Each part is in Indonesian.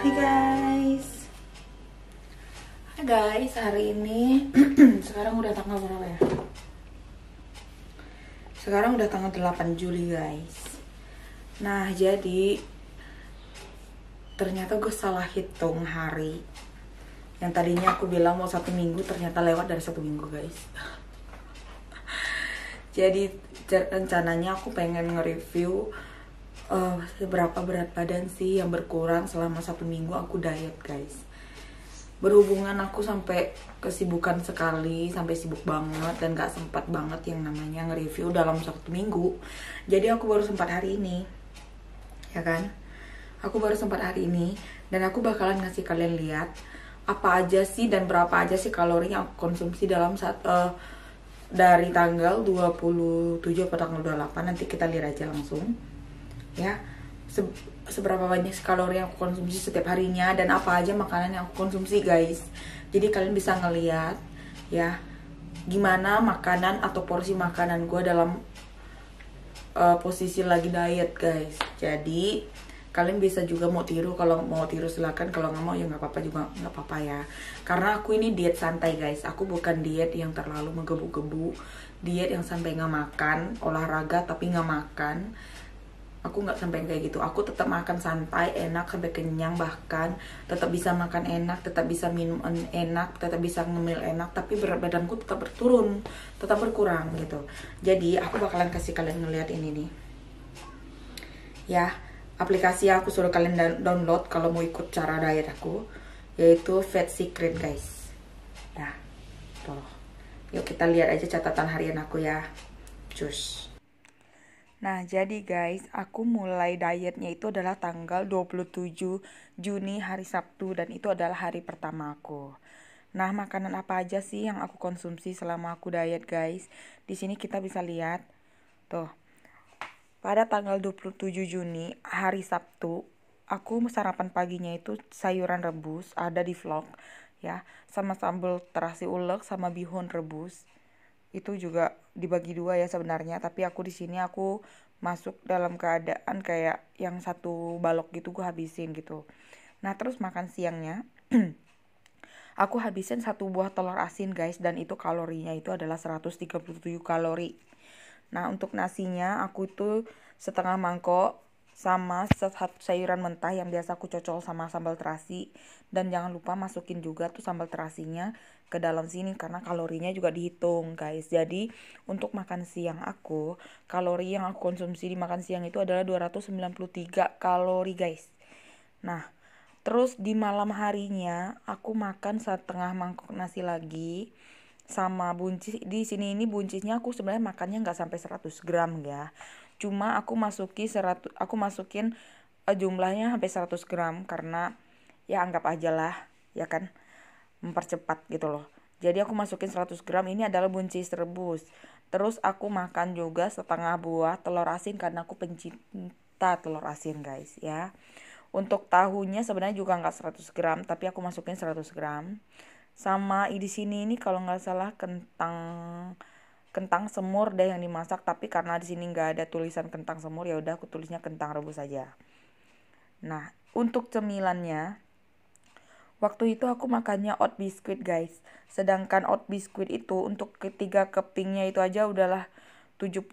Hai guys. Hai guys, hari ini sekarang udah tanggal berapa ya? Sekarang udah tanggal 8 Juli guys. Nah, jadi ternyata gue salah hitung hari. Yang tadinya aku bilang mau 1 minggu, ternyata lewat dari 1 minggu guys. Jadi rencananya aku pengen nge-review seberapa berat badan sih yang berkurang selama 1 minggu aku diet guys. Berhubungan aku sampai kesibukan sekali, sampai sibuk banget dan gak sempat banget yang namanya nge-review dalam 1 minggu. Jadi aku baru sempat hari ini, ya kan? Aku baru sempat hari ini dan aku bakalan ngasih kalian lihat apa aja sih dan berapa aja sih kalori yang aku konsumsi dalam dari tanggal 27 ke tanggal 28. Nanti kita lihat aja langsung ya seberapa banyak kalori yang aku konsumsi setiap harinya dan apa aja makanan yang aku konsumsi guys. Jadi kalian bisa ngeliat ya gimana makanan atau porsi makanan gue dalam posisi lagi diet guys. Jadi kalian bisa juga mau tiru, kalau mau tiru silakan, kalau nggak mau ya nggak apa-apa juga, nggak apa-apa ya. Karena aku ini diet santai guys, aku bukan diet yang terlalu menggebu-gebu, diet yang sampai nggak makan, olahraga tapi nggak makan. Aku nggak sampai kayak gitu, aku tetap makan santai, enak sampai kenyang, bahkan tetap bisa makan enak, tetap bisa minum enak, tetap bisa ngemil enak, tapi berat badanku tetap berturun, tetap berkurang gitu. Jadi aku bakalan kasih kalian ngeliat ini nih ya, aplikasi yang aku suruh kalian download kalau mau ikut cara diet aku, yaitu Fat Secret guys. Nah tuh, yuk kita lihat aja catatan harian aku ya, cus. Nah, jadi guys, aku mulai dietnya itu adalah tanggal 27 Juni hari Sabtu dan itu adalah hari pertama aku. Nah, makanan apa aja sih yang aku konsumsi selama aku diet, guys? Di sini kita bisa lihat. Tuh. Pada tanggal 27 Juni hari Sabtu, aku sarapan paginya itu sayuran rebus, ada di vlog ya, sama sambal terasi ulek sama bihun rebus. Itu juga dibagi dua ya sebenarnya, tapi aku di sini aku masuk dalam keadaan kayak yang satu balok gitu gue habisin gitu. Nah, terus makan siangnya aku habisin 1 buah telur asin guys, dan itu kalorinya itu adalah 137 kalori. Nah, untuk nasinya aku itu setengah mangkok sama sayuran mentah yang biasa aku cocol sama sambal terasi, dan jangan lupa masukin juga tuh sambal terasinya ke dalam sini karena kalorinya juga dihitung guys. Jadi untuk makan siang aku, kalori yang aku konsumsi di makan siang itu adalah 293 kalori guys. Nah, terus di malam harinya aku makan setengah mangkok nasi lagi sama buncis. Di sini ini buncisnya aku sebenarnya makannya nggak sampai 100 gram ya. Cuma aku masukin jumlahnya sampai 100 gram karena ya anggap aja lah ya kan, mempercepat gitu loh. Jadi aku masukin 100 gram, ini adalah buncis rebus. Terus aku makan juga setengah buah telur asin karena aku pencinta telur asin guys ya. Untuk tahunya sebenarnya juga nggak 100 gram, tapi aku masukin 100 gram. Sama di sini ini kalau nggak salah kentang semur deh yang dimasak, tapi karena di sini nggak ada tulisan kentang semur ya udah aku tulisnya kentang rebus aja. Nah, untuk cemilannya waktu itu aku makannya oat biscuit guys. Sedangkan oat biscuit itu untuk ketiga kepingnya itu aja udahlah 70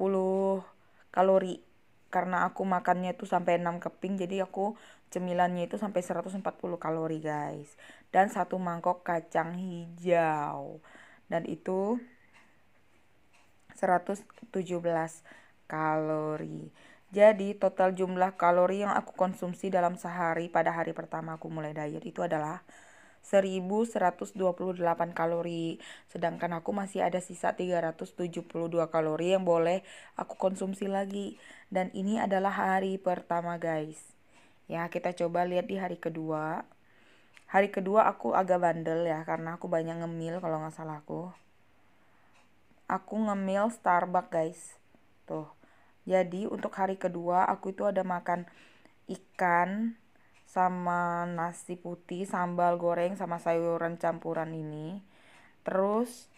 kalori. Karena aku makannya itu sampai 6 keping, jadi aku cemilannya itu sampai 140 kalori guys. Dan 1 mangkok kacang hijau. Dan itu 117 kalori. Jadi total jumlah kalori yang aku konsumsi dalam sehari pada hari pertama aku mulai diet itu adalah 1128 kalori. Sedangkan aku masih ada sisa 372 kalori yang boleh aku konsumsi lagi. Dan ini adalah hari pertama guys. Ya, kita coba lihat di hari kedua. Hari kedua aku agak bandel ya, karena aku banyak ngemil kalau nggak salah aku. Aku ngemil Starbucks guys. Tuh. Jadi untuk hari kedua aku itu ada makan ikan sama nasi putih, sambal goreng sama sayuran campuran ini. Terus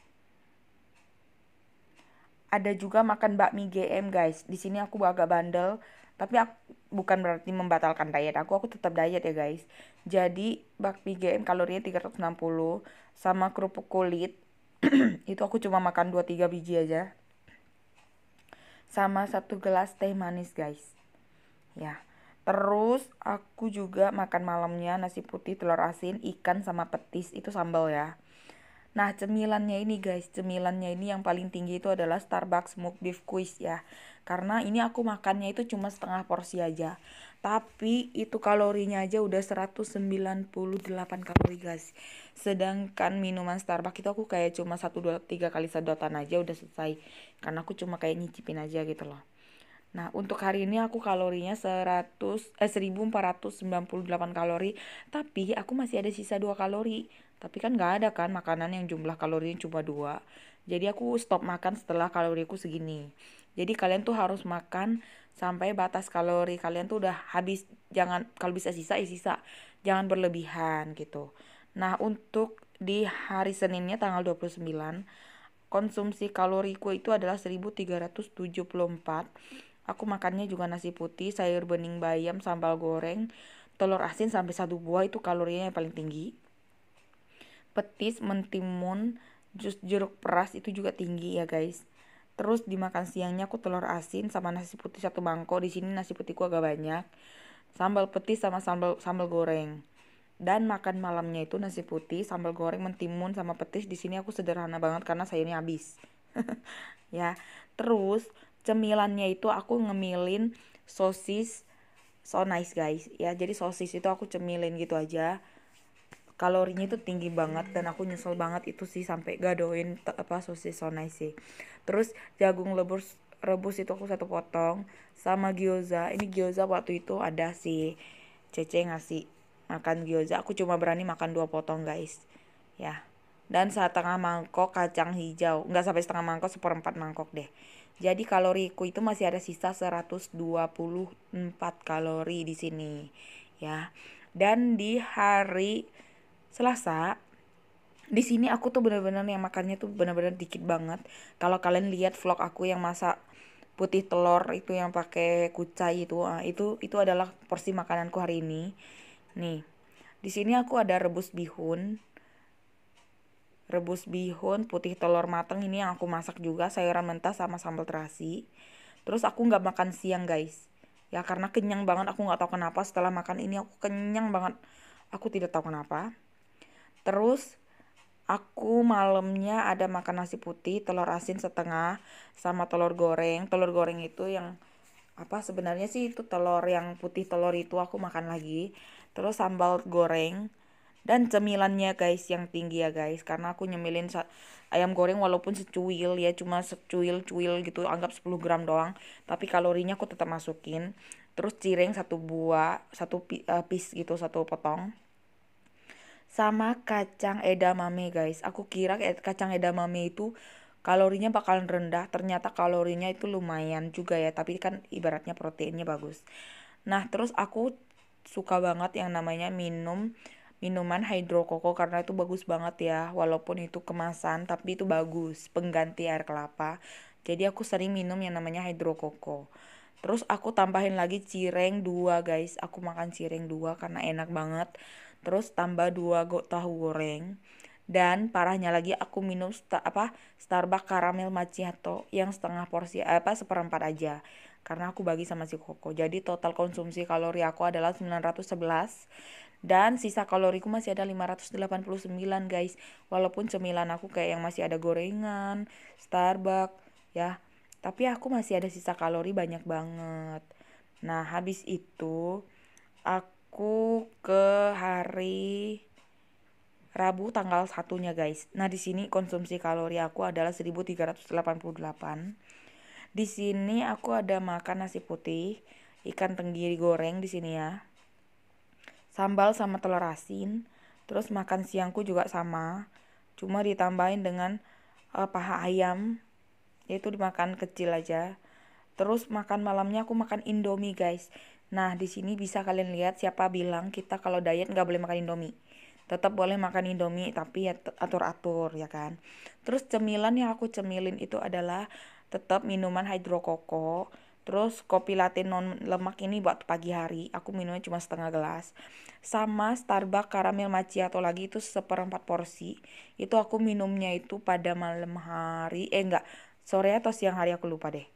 ada juga makan bakmi GM guys. Di sini aku agak bandel, Tapi aku bukan berarti membatalkan diet aku tetap diet ya guys. Jadi bakmi GM kalorinya 360 sama kerupuk kulit itu aku cuma makan 2-3 biji aja. Sama 1 gelas teh manis guys. Ya. Terus aku juga makan malamnya nasi putih, telur asin, ikan sama petis, itu sambal ya. Nah, cemilannya ini guys, cemilannya ini yang paling tinggi itu adalah Starbucks smoked beef quiz ya. Karena ini aku makannya itu cuma setengah porsi aja. Tapi itu kalorinya aja udah 198 kalori guys. Sedangkan minuman Starbucks itu aku kayak cuma 1, 2, 3 kali sedotan aja udah selesai. Karena aku cuma kayak nyicipin aja gitu loh. Nah, untuk hari ini aku kalorinya 1498 kalori, tapi aku masih ada sisa 2 kalori. Tapi kan nggak ada kan makanan yang jumlah kalorinya cuma 2. Jadi aku stop makan setelah kaloriku segini. Jadi kalian tuh harus makan sampai batas kalori kalian tuh udah habis. Jangan, kalau bisa sisa ya sisa. Jangan berlebihan gitu. Nah, untuk di hari Seninnya tanggal 29, konsumsi kaloriku itu adalah 1374. Aku makannya juga nasi putih, sayur bening bayam, sambal goreng, telur asin sampai 1 buah, itu kalorinya yang paling tinggi. Petis, mentimun, jus jeruk peras itu juga tinggi ya guys. Terus dimakan siangnya aku telur asin sama nasi putih 1 mangkok. Di sini nasi putihku agak banyak. Sambal petis sama sambal goreng. Dan makan malamnya itu nasi putih, sambal goreng, mentimun sama petis. Di sini aku sederhana banget karena sayurnya habis. Ya. Terus cemilannya itu aku ngemilin sosis so nice guys ya. Jadi sosis itu aku cemilin gitu aja. Kalorinya itu tinggi banget dan aku nyesel banget itu sih sampai gadoin sosis so nice sih. Terus jagung rebus itu aku 1 potong sama gyoza. Ini gyoza waktu itu ada sih Cece ngasih makan gyoza. Aku cuma berani makan 2 potong guys. Ya. Dan 1/2 mangkok kacang hijau. Enggak sampai setengah mangkok, 1/4 mangkok deh. Jadi kaloriku itu masih ada sisa 124 kalori di sini. Ya. Dan di hari Selasa, di sini aku tuh bener-bener yang makannya tuh bener-bener dikit banget. Kalau kalian lihat vlog aku yang masak putih telur itu yang pakai kucai itu adalah porsi makananku hari ini. Nih, di sini aku ada rebus bihun, putih telur mateng ini yang aku masak juga, sayuran mentah sama sambal terasi. Terus aku nggak makan siang guys, ya karena kenyang banget. Aku nggak tahu kenapa setelah makan ini aku kenyang banget. Aku tidak tahu kenapa. Terus aku malamnya ada makan nasi putih, telur asin setengah, sama telur goreng. Telur goreng itu yang sebenarnya sih itu telur yang putih telur itu aku makan lagi. Terus sambal goreng. Dan cemilannya guys yang tinggi ya guys. Karena aku nyemilin ayam goreng walaupun secuil ya. Cuma secuil-cuil gitu. Anggap 10 gram doang. Tapi kalorinya aku tetap masukin. Terus cireng 1 buah. Piece gitu 1 potong. Sama kacang edamame guys. Aku kira kacang edamame itu kalorinya bakalan rendah. Ternyata kalorinya itu lumayan juga ya. Tapi kan ibaratnya proteinnya bagus. Nah terus aku suka banget yang namanya minuman hydro koko karena itu bagus banget ya. Walaupun itu kemasan tapi itu bagus. Pengganti air kelapa. Jadi aku sering minum yang namanya hydro koko. Terus aku tambahin lagi cireng 2 guys. Aku makan cireng 2 karena enak banget. Terus tambah 2 tahu goreng. Dan parahnya lagi aku minum Starbucks caramel macchiato yang setengah porsi 1/4 aja. Karena aku bagi sama si Koko. Jadi total konsumsi kalori aku adalah 911. Dan sisa kaloriku masih ada 589 guys. Walaupun cemilan aku kayak yang masih ada gorengan, Starbucks ya. Tapi aku masih ada sisa kalori banyak banget. Nah habis itu aku ke hari Rabu tanggal 1-nya guys. Nah di sini konsumsi kalori aku adalah 1388. Di sini aku ada makan nasi putih, ikan tenggiri goreng di sini ya. Sambal sama telur asin. Terus makan siangku juga sama. Cuma ditambahin dengan paha ayam. Yaitu dimakan kecil aja. Terus makan malamnya aku makan Indomie guys. Nah di sini bisa kalian lihat siapa bilang kita kalau diet nggak boleh makan Indomie. Tetap boleh makan Indomie tapi ya atur-atur ya kan. Terus cemilan yang aku cemilin itu adalah tetap minuman hydro koko Terus kopi latte non lemak ini buat pagi hari, aku minumnya cuma setengah gelas. Sama Starbucks caramel macchiato lagi itu seperempat porsi. Itu aku minumnya itu pada malam hari, enggak, sore atau siang hari aku lupa deh.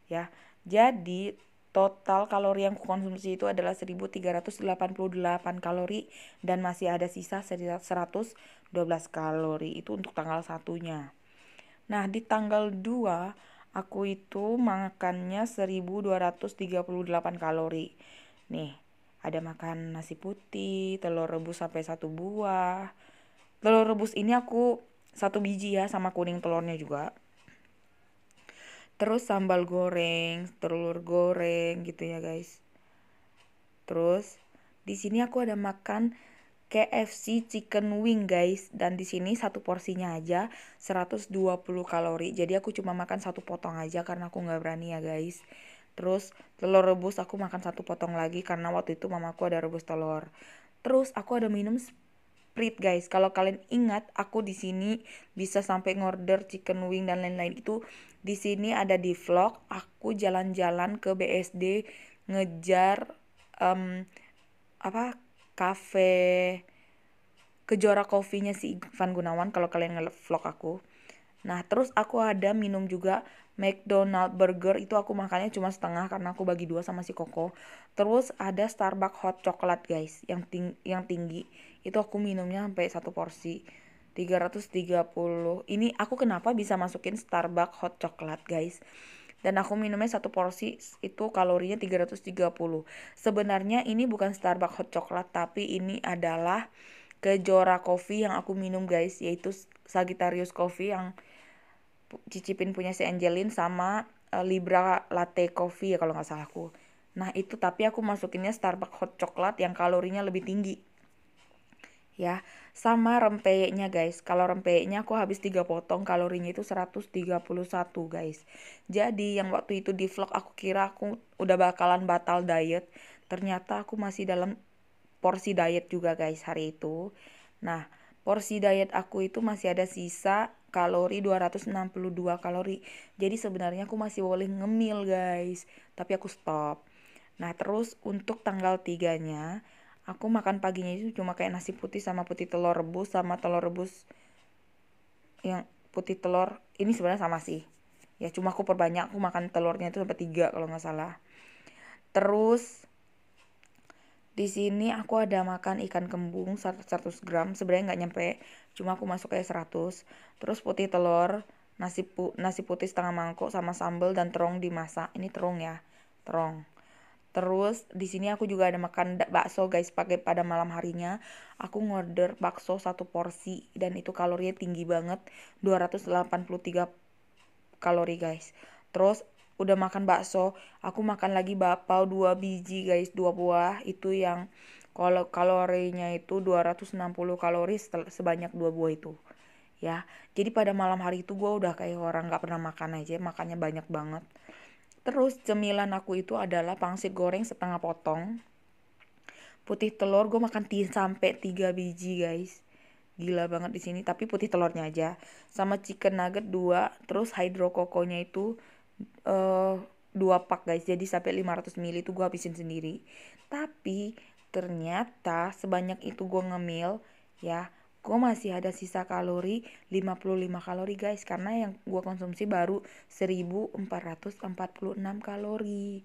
Ya. Jadi total kalori yang konsumsi itu adalah 1388 kalori dan masih ada sisa 112 kalori. Itu untuk tanggal satunya. Nah, di tanggal 2 aku itu makannya 1238 kalori. Nih, ada makan nasi putih, telur rebus sampai 1 buah. Telur rebus ini aku 1 biji ya, sama kuning telurnya juga. Terus sambal goreng, telur goreng gitu ya guys. Terus di sini aku ada makan KFC chicken wing guys, dan di sini satu porsinya aja 120 kalori. Jadi aku cuma makan satu potong aja karena aku nggak berani ya guys. Terus telur rebus aku makan satu potong lagi karena waktu itu mamaku ada rebus telur. Terus aku ada minum Sprite guys. Kalau kalian ingat, aku di sini bisa sampai ngorder chicken wing dan lain-lain itu. Di sini ada di vlog aku jalan-jalan ke BSD ngejar apa cafe Kejora Coffee-nya si Ivan Gunawan kalau kalian nge-vlog aku. Nah, terus aku ada minum juga McDonald burger, itu aku makannya cuma setengah karena aku bagi 2 sama si Koko. Terus ada Starbucks hot chocolate guys, yang tinggi. Itu aku minumnya sampai satu porsi 330. Ini aku kenapa bisa masukin Starbucks hot chocolate guys? Dan aku minumnya satu porsi itu kalorinya 330. Sebenarnya ini bukan Starbucks hot chocolate, tapi ini adalah Kejora Coffee yang aku minum guys, yaitu Sagittarius Coffee yang cicipin punya si Angelin, sama Libra Latte Coffee ya kalau nggak salah aku. Nah itu, tapi aku masukinnya Starbucks hot chocolate yang kalorinya lebih tinggi. Ya, sama rempeyeknya guys. Kalau rempeyeknya aku habis 3 potong, kalorinya itu 131 guys. Jadi yang waktu itu di vlog aku kira aku udah bakalan batal diet, ternyata aku masih dalam porsi diet juga guys hari itu. Nah, porsi diet aku itu masih ada sisa kalori 262 kalori. Jadi sebenarnya aku masih boleh ngemil guys, tapi aku stop. Nah, terus untuk tanggal 3-nya, aku makan paginya itu cuma kayak nasi putih sama putih telur rebus, sama telur rebus yang putih telur. Ini sebenarnya sama sih. Ya, cuma aku perbanyak, aku makan telurnya itu sampai 3 kalau nggak salah. Terus di sini aku ada makan ikan kembung 100 gram, sebenarnya nggak nyampe, cuma aku masuk kayak 100. Terus putih telur, nasi putih setengah mangkok sama sambal dan terong dimasak. Ini terong ya, terong. Terus di sini aku juga ada makan bakso guys, pakai pada malam harinya. Aku ngorder bakso satu porsi dan itu kalorinya tinggi banget, 283 kalori guys. Terus udah makan bakso, aku makan lagi bapau 2 biji guys, 2 buah. Itu yang kalau kalorinya itu 260 kalori sebanyak 2 buah itu. Ya, jadi pada malam hari itu gue udah kayak orang gak pernah makan aja, makannya banyak banget. Terus cemilan aku itu adalah pangsit goreng setengah potong. Putih telur gue makan sampai 3 biji guys. Gila banget di sini, tapi putih telurnya aja. Sama chicken nugget 2, terus hydro cocoa-nya itu 2 pak guys. Jadi sampai 500 ml itu gue habisin sendiri. Tapi ternyata sebanyak itu gue ngemil ya, gue masih ada sisa kalori 55 kalori guys, karena yang gue konsumsi baru 1446 kalori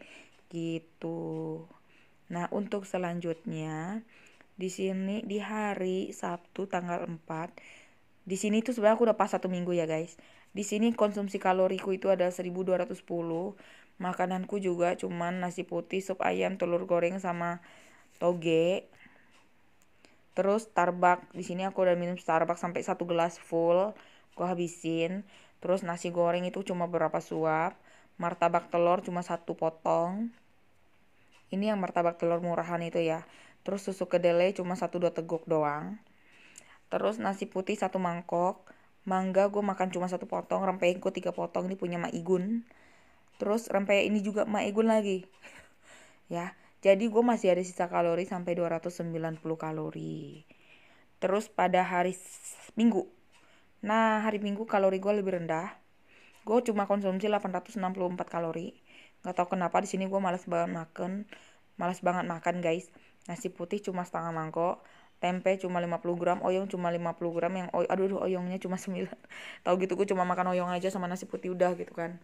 gitu. Nah, untuk selanjutnya di sini di hari Sabtu tanggal 4. Di sini tuh sebenarnya aku udah pas 1 minggu ya guys. Di sini konsumsi kaloriku itu ada 1210. Makananku juga cuman nasi putih, sup ayam, telur goreng sama toge. Terus Starbucks, di sini aku udah minum Starbucks sampai 1 gelas full, gua habisin. Terus nasi goreng itu cuma berapa suap. Martabak telur cuma 1 potong. Ini yang martabak telur murahan itu ya. Terus susu kedelai cuma 1-2 teguk doang. Terus nasi putih 1 mangkok. Mangga gue makan cuma 1 potong. Rempeyek gue 3 potong. Ini punya Mak Igun. Terus rempeyek ini juga Mak Igun lagi. Ya, jadi gue masih ada sisa kalori sampai 290 kalori. Terus pada hari Minggu. Nah, hari Minggu kalori gue lebih rendah. Gue cuma konsumsi 864 kalori. Nggak tahu kenapa di sini gue malas banget makan guys. Nasi putih cuma setengah mangkok, tempe cuma 50 gram, oyong cuma 50 gram yang aduh oyongnya cuma 9. Tahu gitu gue cuma makan oyong aja sama nasi putih udah gitu kan.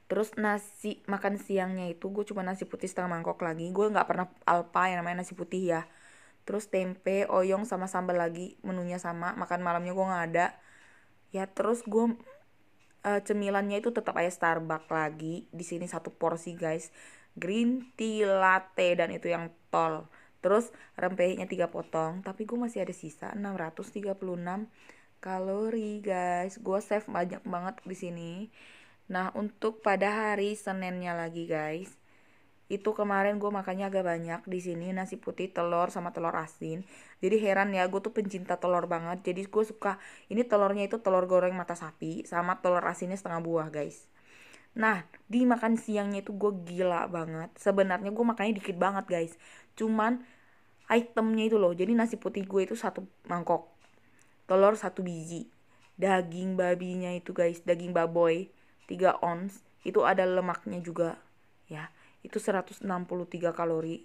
Terus nasi makan siangnya itu gue cuma nasi putih setengah mangkok lagi. Gue nggak pernah alpa yang namanya nasi putih ya. Terus tempe, oyong sama sambal lagi, menunya sama. Makan malamnya gue nggak ada. Ya terus gue cemilannya itu tetap aja Starbucks lagi. Di sini satu porsi guys. Green tea latte dan itu yang tol. Terus rempeyenya 3 potong, tapi gue masih ada sisa 636 kalori guys. Gue save banyak banget di sini. Nah, untuk pada hari Seninnya lagi guys, itu kemarin gue makannya agak banyak di sini, nasi putih, telur sama telur asin. Jadi heran ya, gue tuh pencinta telur banget. Jadi gue suka, ini telurnya itu telur goreng mata sapi sama telur asinnya setengah buah guys. Nah, di makan siangnya itu gue gila banget. Sebenarnya gue makannya dikit banget guys. Cuman itemnya itu loh. Jadi nasi putih gue itu satu mangkok, telur satu biji, daging babinya itu guys, daging baboy 3 ons, itu ada lemaknya juga ya. Itu 163 kalori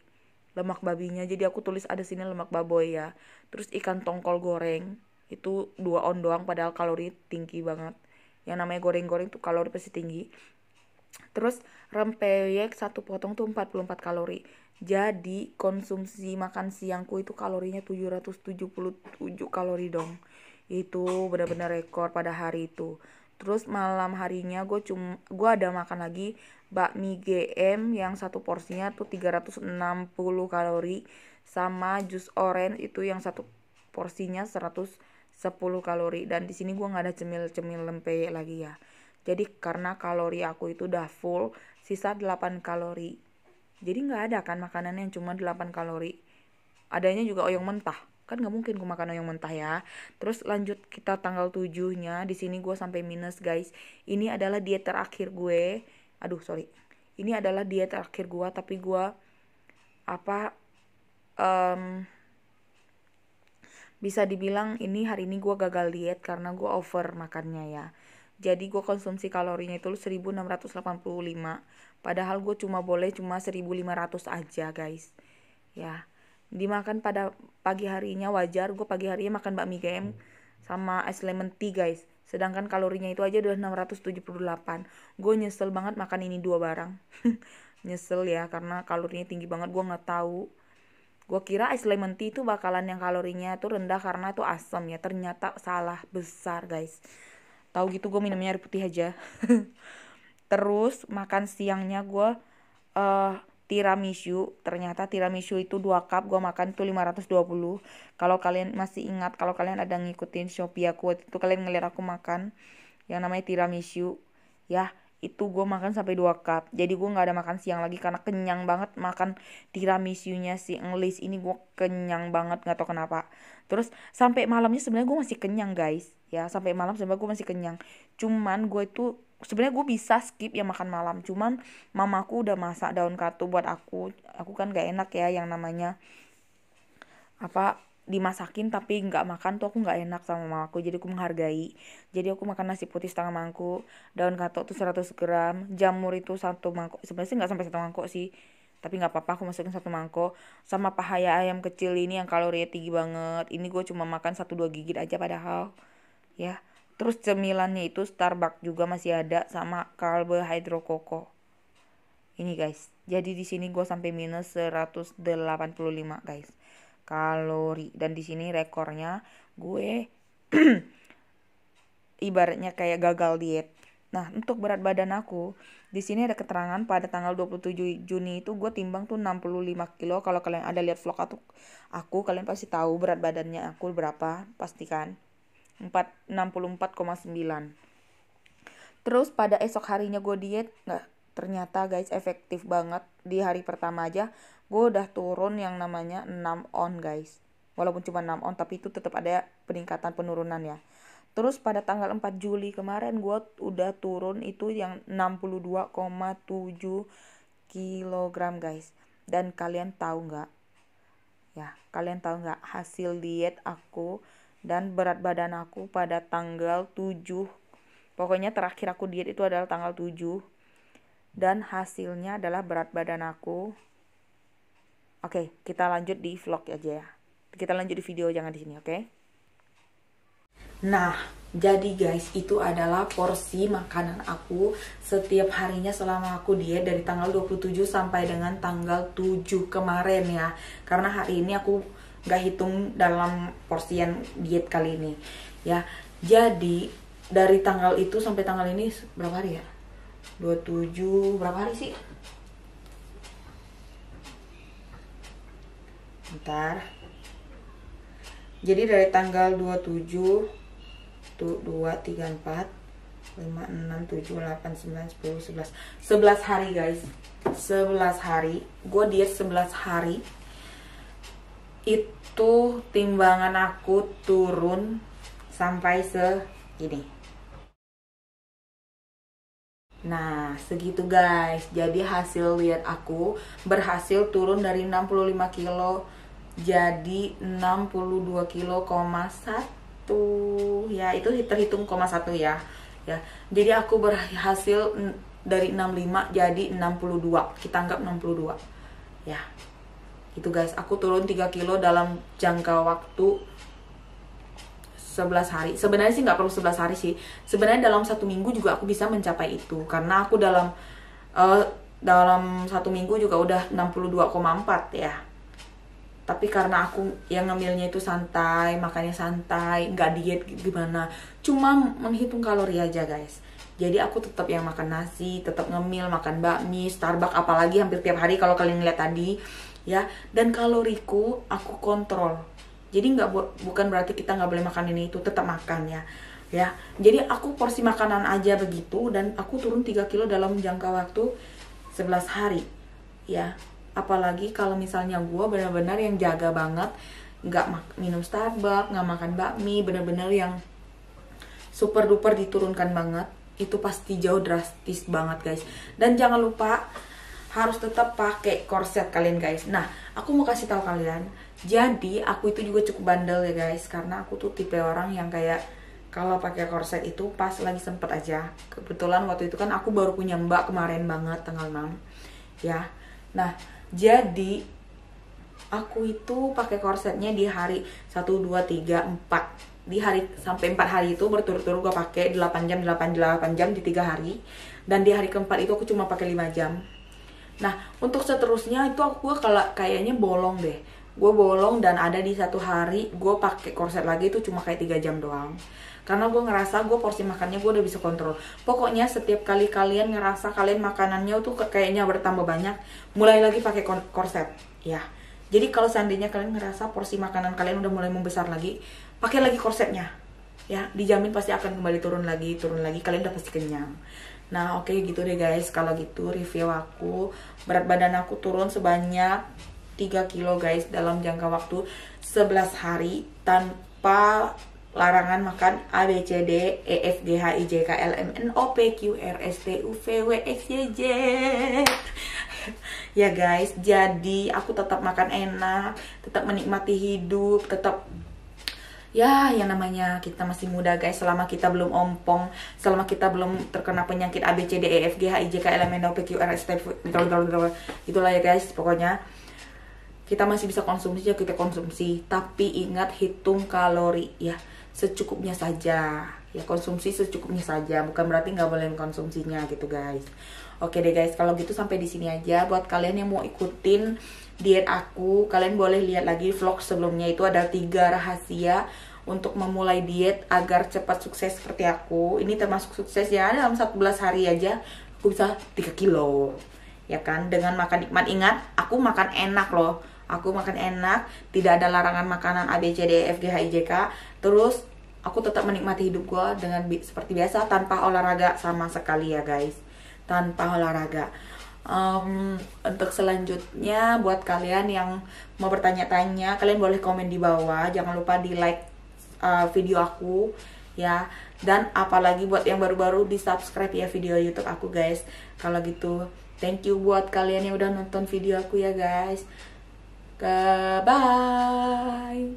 lemak babinya. Jadi aku tulis ada sini lemak baboy ya. Terus ikan tongkol goreng itu 2 on doang padahal kalori tinggi banget. Yang namanya goreng-goreng tuh kalori pasti tinggi. Terus rempeyek satu potong tuh 44 kalori. Jadi konsumsi makan siangku itu kalorinya 777 kalori dong. Itu benar-benar rekor pada hari itu. Terus malam harinya gue ada makan lagi bakmi GM yang satu porsinya tuh 360 kalori, sama jus orange itu yang satu porsinya 110 kalori. Dan di sini gue nggak ada cemil-cemil lempe lagi ya. Jadi karena kalori aku itu udah full, sisa 8 kalori. Jadi nggak ada kan makanan yang cuma 8 kalori. Adanya juga oyong mentah. Kan nggak mungkin gue makan oyong mentah ya. Terus lanjut kita tanggal 7-nya. Di sini gue sampai minus guys. Ini adalah diet terakhir gue. Aduh sorry. Ini adalah diet terakhir gue. Tapi gue bisa dibilang ini hari ini gue gagal diet karena gue over makannya ya. Jadi gue konsumsi kalorinya itu 1685. Padahal gue cuma 1500 aja guys. Ya. Dimakan pada pagi harinya wajar, gue pagi harinya makan bakmi GM sama es lemon tea guys. Sedangkan kalorinya itu aja udah 678. Gue nyesel banget makan ini 2 barang. Nyesel ya karena kalorinya tinggi banget, gue nggak tahu. Gue kira es lemon tea itu bakalan yang kalorinya tuh rendah karena itu asam ya. Ternyata salah besar guys. Tahu gitu gue minumnya air putih aja. Terus makan siangnya gue tiramisu. Ternyata tiramisu itu 2 cup gue makan itu 520. Kalau kalian masih ingat, kalau kalian ada ngikutin Shopee aku waktu itu, kalian ngeliat aku makan yang namanya tiramisu ya, itu gue makan sampai 2 cup. Jadi gue nggak ada makan siang lagi karena kenyang banget makan tiramisunya si English ini. Gue kenyang banget nggak tahu kenapa. Terus sampai malamnya sebenarnya gue masih kenyang guys ya. Sampai malam sebenarnya gue masih kenyang. Cuman gue itu sebenarnya gue bisa skip ya makan malam. Cuman mamaku udah masak daun katu buat aku. Aku kan gak enak ya yang namanya dimasakin tapi nggak makan tuh, aku nggak enak sama mamaku. Jadi aku menghargai. Jadi aku makan nasi putih setengah mangkuk, daun katuk tuh 100 gram, jamur itu satu mangkuk. Sebenarnya sih nggak sampai 1 mangkuk sih, tapi nggak apa-apa aku masukin 1 mangkuk. Sama paha ayam kecil ini yang kalorinya tinggi banget. Ini gue cuma makan 1-2 gigit aja padahal ya. Terus cemilannya itu Starbucks juga masih ada sama karbohidrat koko. Ini guys. Jadi di sini gue sampai minus 185 guys kalori. Dan di sini rekornya gue ibaratnya kayak gagal diet. Nah, untuk berat badan aku, di sini ada keterangan pada tanggal 27 Juni itu gue timbang tuh 65 kilo. Kalau kalian ada lihat vlog aku kalian pasti tahu berat badannya aku berapa, pastikan. 64,9. Terus pada esok harinya gue diet, ternyata guys efektif banget. Di hari pertama aja gue udah turun yang namanya 6 on guys. Walaupun cuma 6 on tapi itu tetap ada peningkatan penurunan ya. Terus pada tanggal 4 Juli kemarin gue udah turun itu yang 62,7 kilogram guys. Dan kalian tahu nggak? Ya, kalian tahu nggak hasil diet aku dan berat badan aku pada tanggal 7. Pokoknya terakhir aku diet itu adalah tanggal 7. dan hasilnya adalah berat badan aku. Oke, kita lanjut di vlog aja ya. Kita lanjut di video, jangan di sini, oke? Nah, jadi guys, itu adalah porsi makanan aku setiap harinya selama aku diet dari tanggal 27 sampai dengan tanggal 7 kemarin ya. Karena hari ini aku nggak hitung dalam porsian diet kali ini ya. Jadi dari tanggal itu sampai tanggal ini berapa hari ya? 27 berapa hari sih? Bentar. Jadi dari tanggal 27 tuh 2, 3, 4, 5, 6, 7, 8, 9, 10, 11 11 hari guys. 11 hari. Gue diet 11 hari. Itu timbangan aku turun sampai segini. Nah, segitu guys. Jadi hasil lihat aku berhasil turun dari 65 kilo jadi 62 kilo, 1 ya, itu terhitung 1 ya. Ya. Jadi aku berhasil dari 65 jadi 62. Kita anggap 62. Ya. Itu guys, aku turun 3 kilo dalam jangka waktu 11 hari. Sebenarnya sih nggak perlu 11 hari sih. Sebenarnya dalam 1 minggu juga aku bisa mencapai itu. Karena aku dalam 1 minggu juga udah 62,4 ya. Tapi karena aku yang ngemilnya itu santai, makannya santai, nggak diet gimana, cuma menghitung kalori aja guys. Jadi aku tetap yang makan nasi, tetap ngemil, makan bakmi, Starbucks, apalagi hampir tiap hari kalau kalian lihat tadi ya. Dan kaloriku aku kontrol. Jadi bukan berarti kita nggak boleh makan ini itu, tetap makan ya. Ya, jadi aku porsi makanan aja begitu dan aku turun 3 kilo dalam jangka waktu 11 hari ya. Apalagi kalau misalnya gue benar-benar yang jaga banget, nggak minum Starbucks, nggak makan bakmi, benar-benar yang super duper diturunkan banget, itu pasti jauh drastis banget guys. Dan jangan lupa harus tetap pakai korset kalian guys. Nah, aku mau kasih tahu kalian, jadi aku itu juga cukup bandel ya guys, karena aku tuh tipe orang yang kayak kalau pakai korset itu pas lagi sempet aja. Kebetulan waktu itu kan aku baru punya mbak kemarin banget tanggal 6 ya. Nah, jadi aku itu pakai korsetnya di hari 1, 2, 3, 4. Di hari sampai 4 hari itu berturut-turut gue pakai 8 jam di 3 hari. Dan di hari keempat itu aku cuma pakai 5 jam. Nah, untuk seterusnya itu aku kalau kayaknya bolong deh. Gue bolong dan ada di 1 hari gue pakai korset lagi itu cuma kayak 3 jam doang. Karena gue ngerasa gue porsi makannya gue udah bisa kontrol. Pokoknya setiap kali kalian ngerasa kalian makanannya tuh kayaknya bertambah banyak, mulai lagi pakai korset ya. Jadi kalau seandainya kalian ngerasa porsi makanan kalian udah mulai membesar lagi, pakai lagi korsetnya ya. Dijamin pasti akan kembali turun lagi, kalian udah pasti kenyang. Nah oke, gitu deh guys. Kalau gitu review aku, berat badan aku turun sebanyak 3 kilo guys dalam jangka waktu 11 hari tanpa larangan makan A, B, C, D, E, F, G, H, I, J, K, L, M, N, O, P, Q, R, S, T, U, V, W, X, Y, Z. Ya guys, jadi aku tetap makan enak, tetap menikmati hidup, tetap ya yang namanya kita masih muda guys. Selama kita belum ompong, selama kita belum terkena penyakit A, B, C, D, E, F, G, H, I, J, K, L, M, N, O, P, Q, R, S, T, U, itulah ya guys. Pokoknya kita masih bisa konsumsi ya, kita konsumsi, tapi ingat hitung kalori ya, secukupnya saja ya, konsumsi secukupnya saja, bukan berarti nggak boleh konsumsinya gitu guys. Oke deh guys, kalau gitu sampai di sini aja. Buat kalian yang mau ikutin diet aku, kalian boleh lihat lagi vlog sebelumnya, itu ada 3 rahasia untuk memulai diet agar cepat sukses seperti aku. Ini termasuk sukses ya, dalam 11 hari aja aku bisa 3 kilo ya kan, dengan makan nikmat. Ingat, aku makan enak loh. Aku makan enak, tidak ada larangan makanan A, B, C, D, E, F, G, H, I, J, K. Terus aku tetap menikmati hidup gue dengan seperti biasa, tanpa olahraga sama sekali ya guys. Tanpa olahraga. Untuk selanjutnya buat kalian yang mau bertanya-tanya, kalian boleh komen di bawah. Jangan lupa di like video aku ya. Dan apalagi buat yang baru-baru, di subscribe ya video YouTube aku guys. Kalau gitu, thank you buat kalian yang udah nonton video aku ya guys. Bye.